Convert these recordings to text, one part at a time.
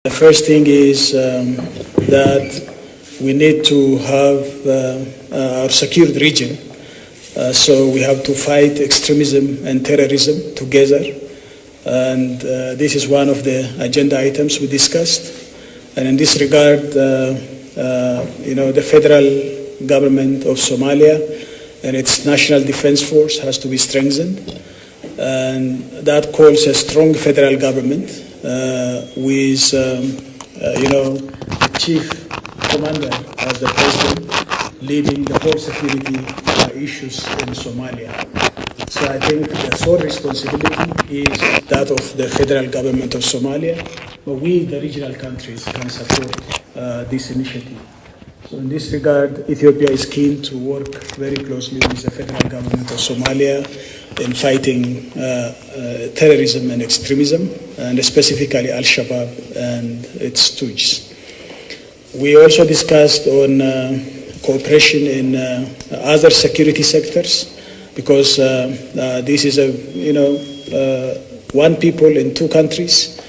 The first thing is that we need to have our secured region. So we have to fight extremism and terrorism together. And this is one of the agenda items we discussed. And in this regard, the federal government of Somalia and its National Defense Force has to be strengthened. And that calls a strong federal government with, the chief commander as the president leading the whole security issues in Somalia. So I think the sole responsibility is that of the federal government of Somalia, but we, the regional countries, can support this initiative. So in this regard, Ethiopia is keen to work very closely with the federal government of Somalia in fighting terrorism and extremism, and specifically Al-Shabaab and its stooges. We also discussed on cooperation in other security sectors, because this is one people in two countries,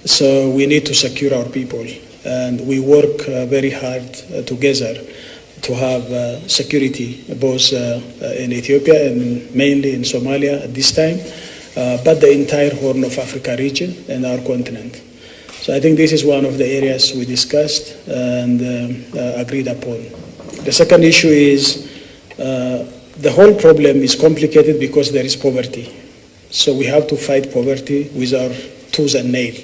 so we need to secure our people, and we work very hard together to have security both in Ethiopia and mainly in Somalia at this time, but the entire Horn of Africa region and our continent. So I think this is one of the areas we discussed and agreed upon. The second issue is the whole problem is complicated because there is poverty. So we have to fight poverty with our tooth and nail.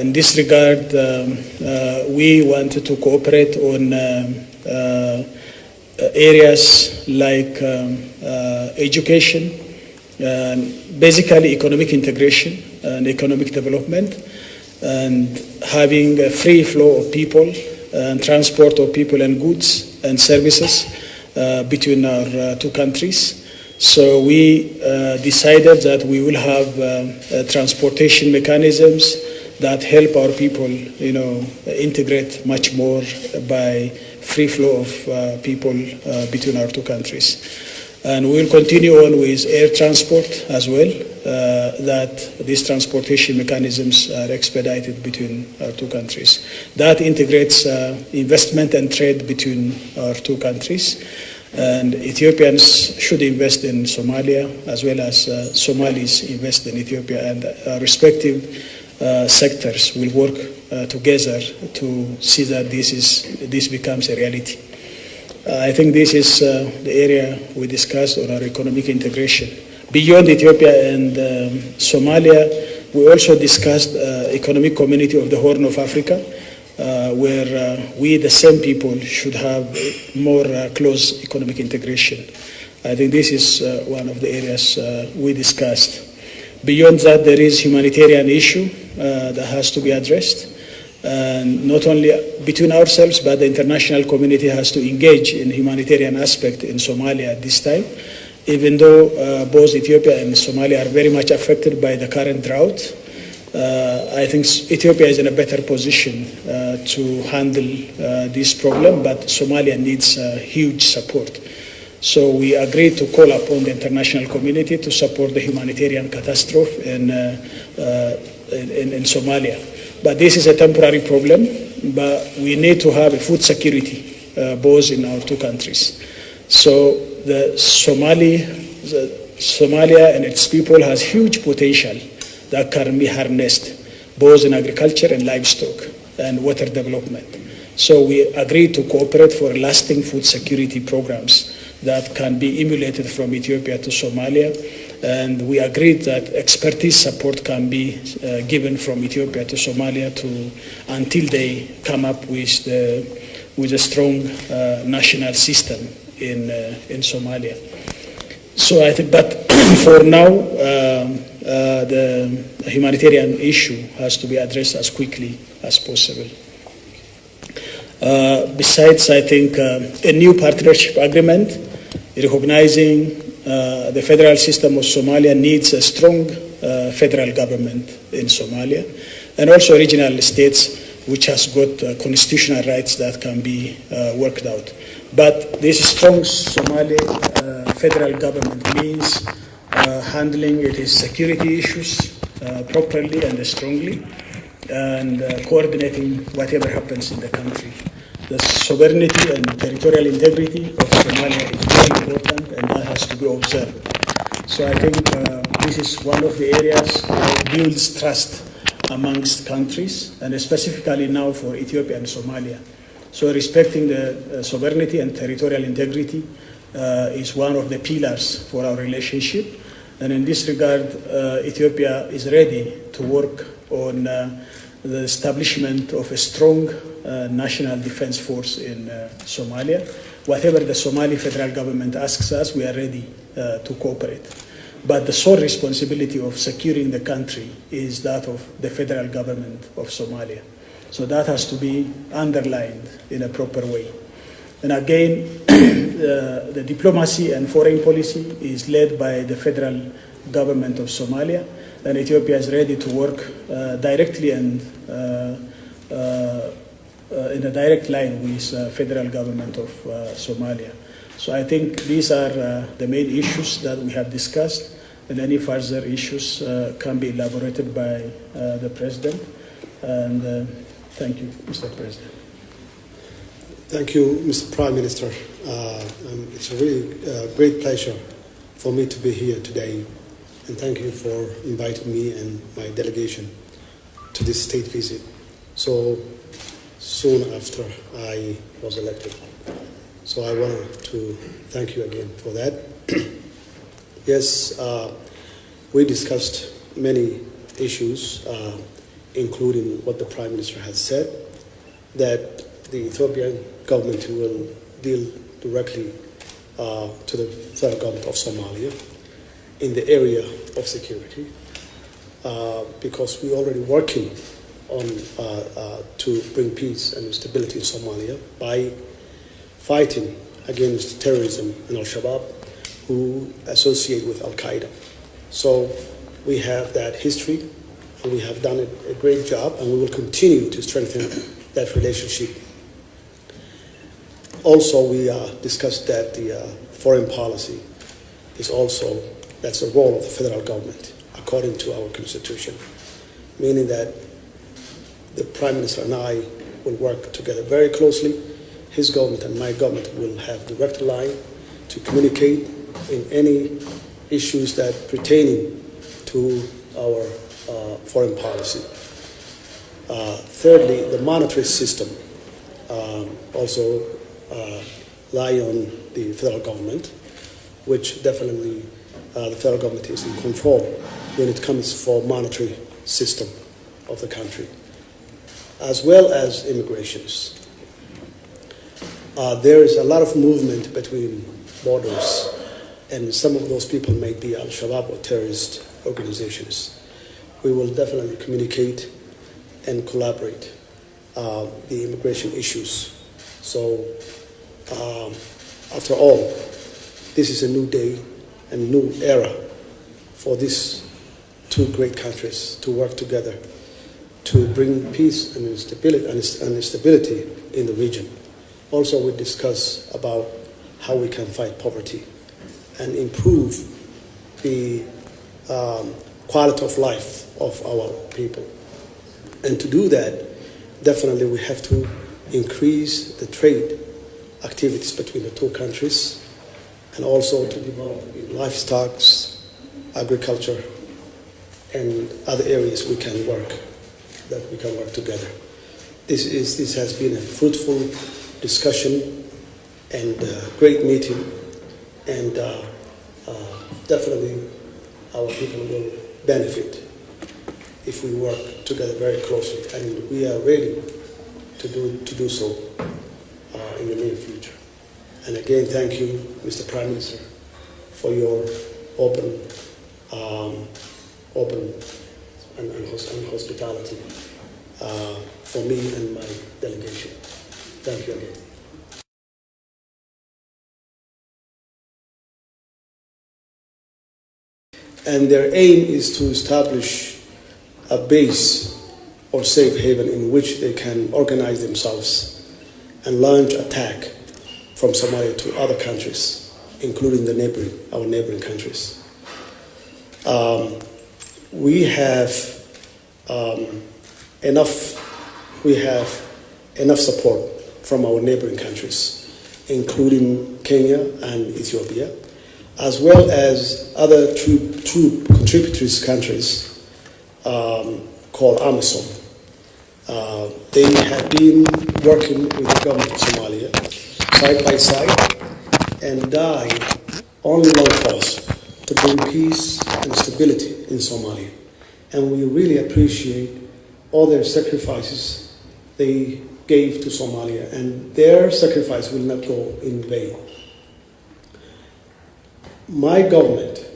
In this regard, we wanted to cooperate on areas like education, basically economic integration and economic development, and having a free flow of people and transport of people and goods and services between our two countries. So we decided that we will have transportation mechanisms that help our people, integrate much more by free flow of people between our two countries. And we will continue on with air transport as well, that these transportation mechanisms are expedited between our two countries. That integrates investment and trade between our two countries. And Ethiopians should invest in Somalia as well as Somalis invest in Ethiopia, and our respective sectors will work together to see that this becomes a reality. I think this is the area we discussed on our economic integration. Beyond Ethiopia and Somalia, we also discussed economic community of the Horn of Africa, where we, the same people, should have more close economic integration. I think this is one of the areas we discussed. Beyond that, there is humanitarian issue that has to be addressed. And not only between ourselves, but the international community has to engage in humanitarian aspect in Somalia at this time, even though both Ethiopia and Somalia are very much affected by the current drought. I think Ethiopia is in a better position to handle this problem, but Somalia needs huge support. So we agreed to call upon the international community to support the humanitarian catastrophe in Somalia. But this is a temporary problem, but we need to have a food security both in our two countries. So Somalia and its people has huge potential that can be harnessed both in agriculture and livestock and water development. So we agreed to cooperate for lasting food security programs that can be emulated from Ethiopia to Somalia. And we agreed that expertise support can be given from Ethiopia to Somalia until they come up with a strong national system in Somalia. So I think, but for now, the humanitarian issue has to be addressed as quickly as possible. Besides, I think a new partnership agreement recognizing the federal system of Somalia needs a strong federal government in Somalia, and also regional states which has got constitutional rights that can be worked out. But this strong Somali federal government means handling its security issues properly and strongly, and coordinating whatever happens in the country. The sovereignty and territorial integrity of Somalia is very important, and that has to be observed. So I think this is one of the areas that builds trust amongst countries, and specifically now for Ethiopia and Somalia. So respecting the sovereignty and territorial integrity is one of the pillars for our relationship. And in this regard, Ethiopia is ready to work on the establishment of a strong national defense force in Somalia. Whatever the Somali federal government asks us, we are ready to cooperate. But the sole responsibility of securing the country is that of the federal government of Somalia. So that has to be underlined in a proper way. And again, the diplomacy and foreign policy is led by the federal government of Somalia, and Ethiopia is ready to work directly and in a direct line with federal government of Somalia. So I think these are the main issues that we have discussed, and any further issues can be elaborated by the President. And thank you, Mr. President. Thank you, Mr. Prime Minister. It's a really great pleasure for me to be here today, and thank you for inviting me and my delegation to this state visit so soon after I was elected. So I wanted to thank you again for that. Yes, we discussed many issues, including what the Prime Minister has said, that the Ethiopian government will deal directly to the federal government of Somalia in the area of security, because we're already working on to bring peace and stability in Somalia by fighting against terrorism and Al-Shabaab, who associate with Al-Qaeda. So we have that history, and we have done a great job, and we will continue to strengthen that relationship. Also, we discussed that the foreign policy is also, that's the role of the federal government, according to our constitution, meaning that the Prime Minister and I will work together very closely. His government and my government will have direct line to communicate in any issues that pertaining to our foreign policy. Thirdly, the monetary system also lie on the federal government, which definitely the federal government is in control when it comes for monetary system of the country, as well as immigrations. There is a lot of movement between borders, and some of those people may be Al-Shabaab or terrorist organizations. We will definitely communicate and collaborate the immigration issues. So after all, this is a new day and new era for these two great countries to work together to bring peace and stability in the region. Also, we discuss about how we can fight poverty and improve the quality of life of our people. And to do that, definitely we have to increase the trade activities between the two countries, and also to develop livestock, agriculture, and other areas we can work together. This has been a fruitful discussion and great meeting, and definitely our people will benefit if we work together very closely, and we are ready to do so in the near future. And again, thank you, Mr. Prime Minister, for your open and hospitality for me and my delegation. Thank you again. And their aim is to establish a base or safe haven in which they can organize themselves and launch attack from Somalia to other countries, including our neighboring countries. We have we have enough support from our neighboring countries, including Kenya and Ethiopia, as well as other troop contributory countries called AMISOM. They have been working with the government of Somalia side by side and died on the long cause to bring peace and stability in Somalia. And we really appreciate all their sacrifices they gave to Somalia, and their sacrifice will not go in vain. My government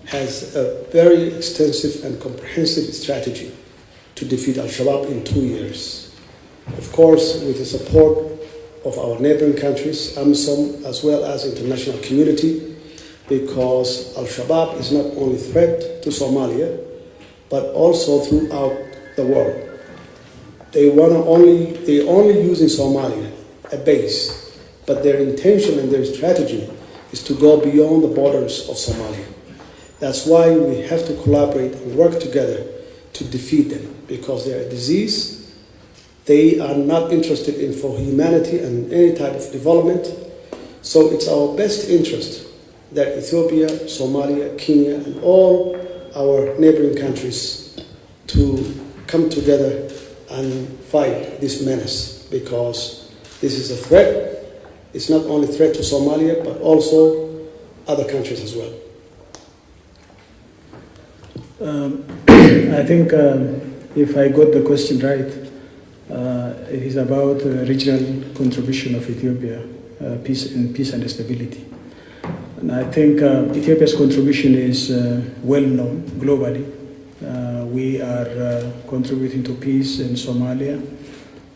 has a very extensive and comprehensive strategy to defeat Al-Shabaab in 2 years. Of course, with the support of our neighboring countries, AMISOM, as well as international community, because Al-Shabaab is not only a threat to Somalia, but also throughout the world. They only use in Somalia a base, but their intention and their strategy is to go beyond the borders of Somalia. That's why we have to collaborate and work together to defeat them, because they're a disease. They are not interested in for humanity and any type of development. So it's our best interest that Ethiopia, Somalia, Kenya, and all our neighboring countries to come together and fight this menace, because this is a threat. It's not only a threat to Somalia, but also other countries as well. I think if I got the question right, it is about regional contribution of Ethiopia, peace and stability. And I think Ethiopia's contribution is well known globally. We are contributing to peace in Somalia.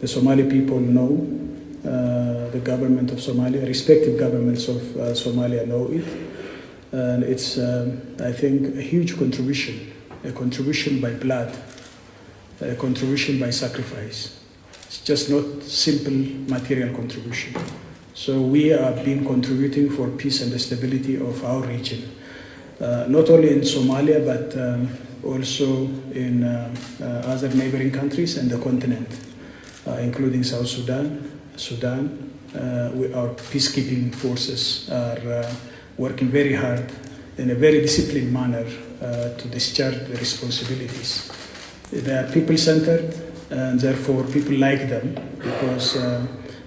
The Somali people know, the government of Somalia, respective governments of Somalia know it. And it's, I think, a huge contribution, a contribution by blood, a contribution by sacrifice. It's just not simple material contribution. So we have been contributing for peace and the stability of our region, not only in Somalia, but also in other neighboring countries and the continent, including South Sudan. Our peacekeeping forces are working very hard in a very disciplined manner to discharge the responsibilities. They are people-centered, and therefore people like them because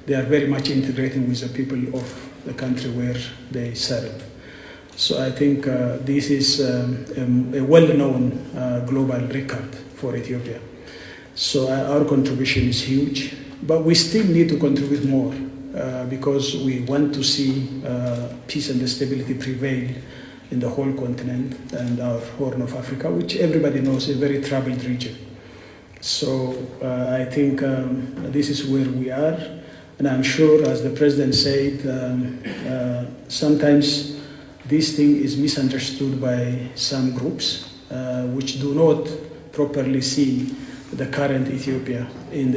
they are very much integrating with the people of the country where they serve. So I think this is a well-known global record for Ethiopia. So our contribution is huge, but we still need to contribute more because we want to see peace and stability prevail in the whole continent and our Horn of Africa, which everybody knows is a very troubled region. So I think this is where we are. And I'm sure, as the President said, sometimes this thing is misunderstood by some groups which do not properly see the current Ethiopia in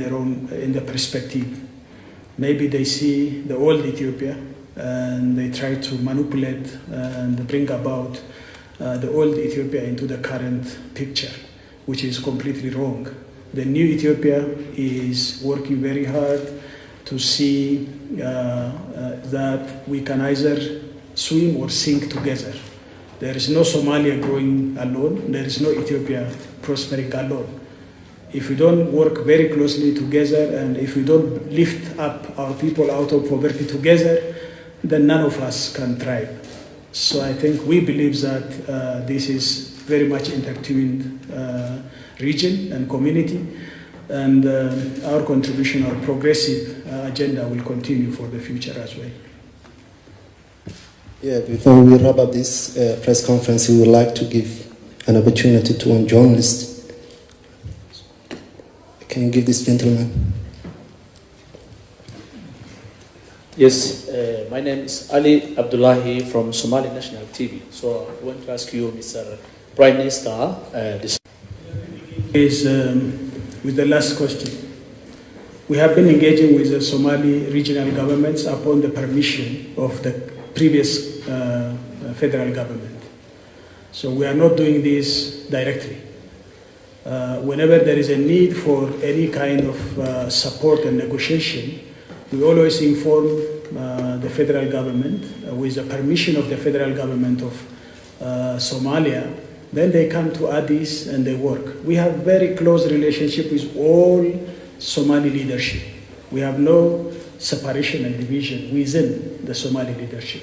the perspective. Maybe they see the old Ethiopia and they try to manipulate and bring about the old Ethiopia into the current picture, which is completely wrong. The new Ethiopia is working very hard to see that we can either swim or sink together. There is no Somalia growing alone. There is no Ethiopia prospering alone. If we don't work very closely together and if we don't lift up our people out of poverty together, then none of us can thrive. So I think we believe that this is very much intertwined region and community, and our contribution, our progressive agenda will continue for the future as well. Yeah, before we wrap up this press conference, we would like to give an opportunity to one journalist. Can you give this gentleman? Yes, my name is Ali Abdullahi from Somali National TV. So I want to ask you, Mr. Prime Minister, this is with the last question. We have been engaging with the Somali regional governments upon the permission of the previous federal government. So we are not doing this directly. Whenever there is a need for any kind of support and negotiation, we always inform the federal government with the permission of the federal government of Somalia. Then they come to Addis and they work. We have very close relationship with all Somali leadership. We have no separation and division within the Somali leadership.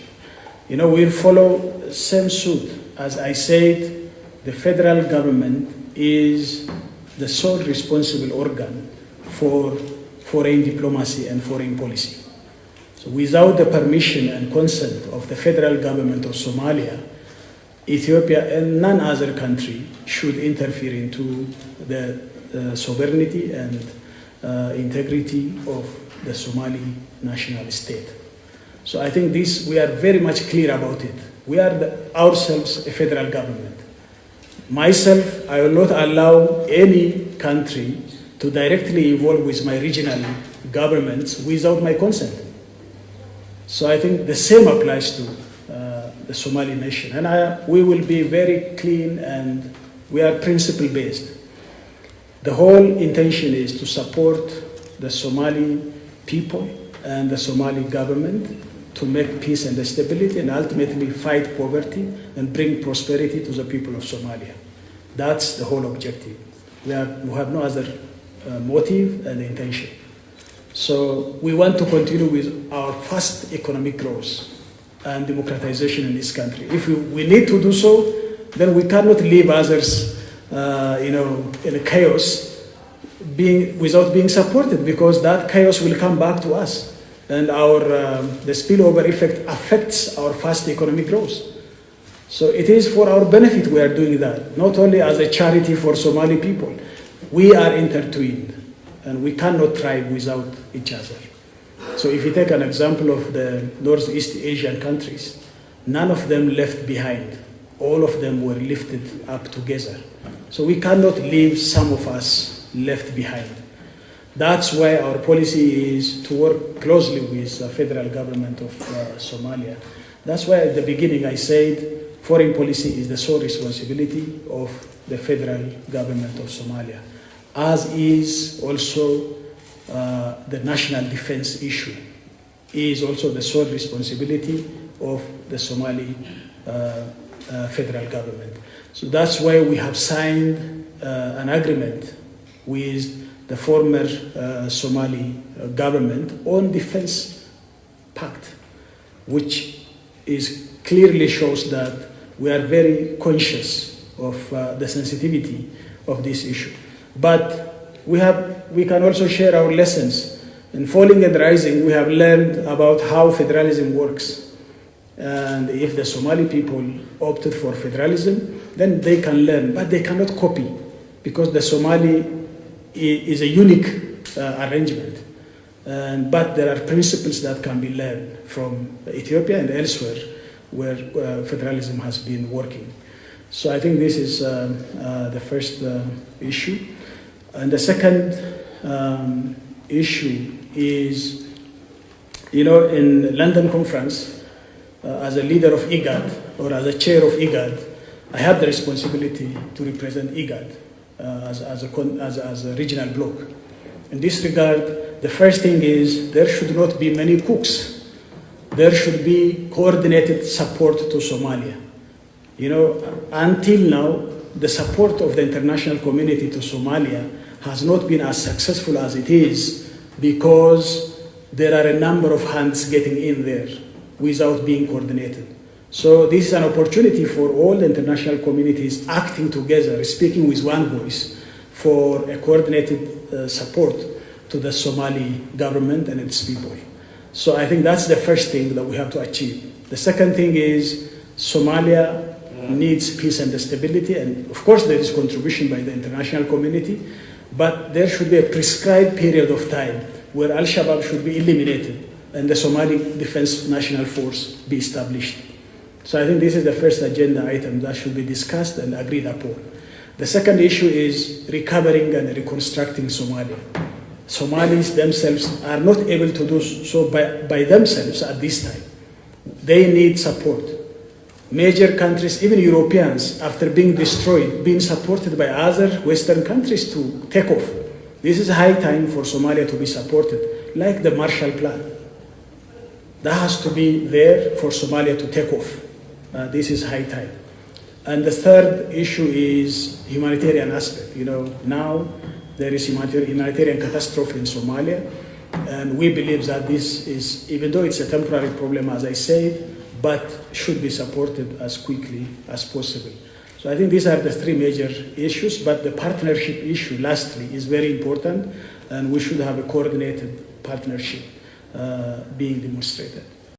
You know, we follow same suit. As I said, the federal government is the sole responsible organ for foreign diplomacy and foreign policy. So without the permission and consent of the federal government of Somalia, Ethiopia and none other country should interfere into the sovereignty and integrity of the Somali national state. So I think this, we are very much clear about it. We are ourselves a federal government. Myself, I will not allow any country to directly involve with my regional governments without my consent. So I think the same applies to the Somali nation. And we will be very clean and we are principle based. The whole intention is to support the Somali people and the Somali government to make peace and stability and ultimately fight poverty and bring prosperity to the people of Somalia. That's the whole objective. We have no other motive and intention. So we want to continue with our fast economic growth and democratization in this country. If we need to do so, then we cannot leave others in a chaos without being supported, because that chaos will come back to us. And the spillover effect affects our fast economic growth. So it is for our benefit we are doing that, not only as a charity for Somali people. We are intertwined and we cannot thrive without each other. So if you take an example of the Northeast Asian countries, none of them left behind. All of them were lifted up together. So we cannot leave some of us left behind. That's why our policy is to work closely with the federal government of Somalia. That's why at the beginning I said foreign policy is the sole responsibility of the federal government of Somalia, as is also the national defense issue is also the sole responsibility of the Somali federal government. So that's why we have signed an agreement with the former Somali government on defense pact, which clearly shows that we are very conscious of the sensitivity of this issue. But we can also share our lessons. In Falling and Rising, we have learned about how federalism works. And if the Somali people opted for federalism, then they can learn, but they cannot copy, because the Somali is a unique arrangement. But there are principles that can be learned from Ethiopia and elsewhere where federalism has been working. So I think this is the first issue. And the second issue is, in London conference, as a leader of IGAD or as a chair of IGAD, I have the responsibility to represent IGAD as a regional bloc. In this regard, the first thing is there should not be many cooks. There should be coordinated support to Somalia. Until now, the support of the international community to Somalia has not been as successful as it is because there are a number of hands getting in there without being coordinated. So this is an opportunity for all the international communities acting together, speaking with one voice for a coordinated support to the Somali government and its people. So I think that's the first thing that we have to achieve. The second thing is Somalia needs peace and stability, and of course there is contribution by the international community, but there should be a prescribed period of time where Al-Shabaab should be eliminated and the Somali Defense National Force be established. So I think this is the first agenda item that should be discussed and agreed upon. The second issue is recovering and reconstructing Somalia. Somalis themselves are not able to do so by themselves at this time. They need support. major countries, even Europeans, after being destroyed, being supported by other Western countries to take off. This is high time for Somalia to be supported, like the Marshall Plan. That has to be there for Somalia to take off. This is high time. And the third issue is humanitarian aspect. You know, now there is humanitarian catastrophe in Somalia, and we believe that this is, even though it's a temporary problem, as I said, but should be supported as quickly as possible. So I think these are the three major issues, but the partnership issue, lastly, is very important, and we should have a coordinated partnership being demonstrated.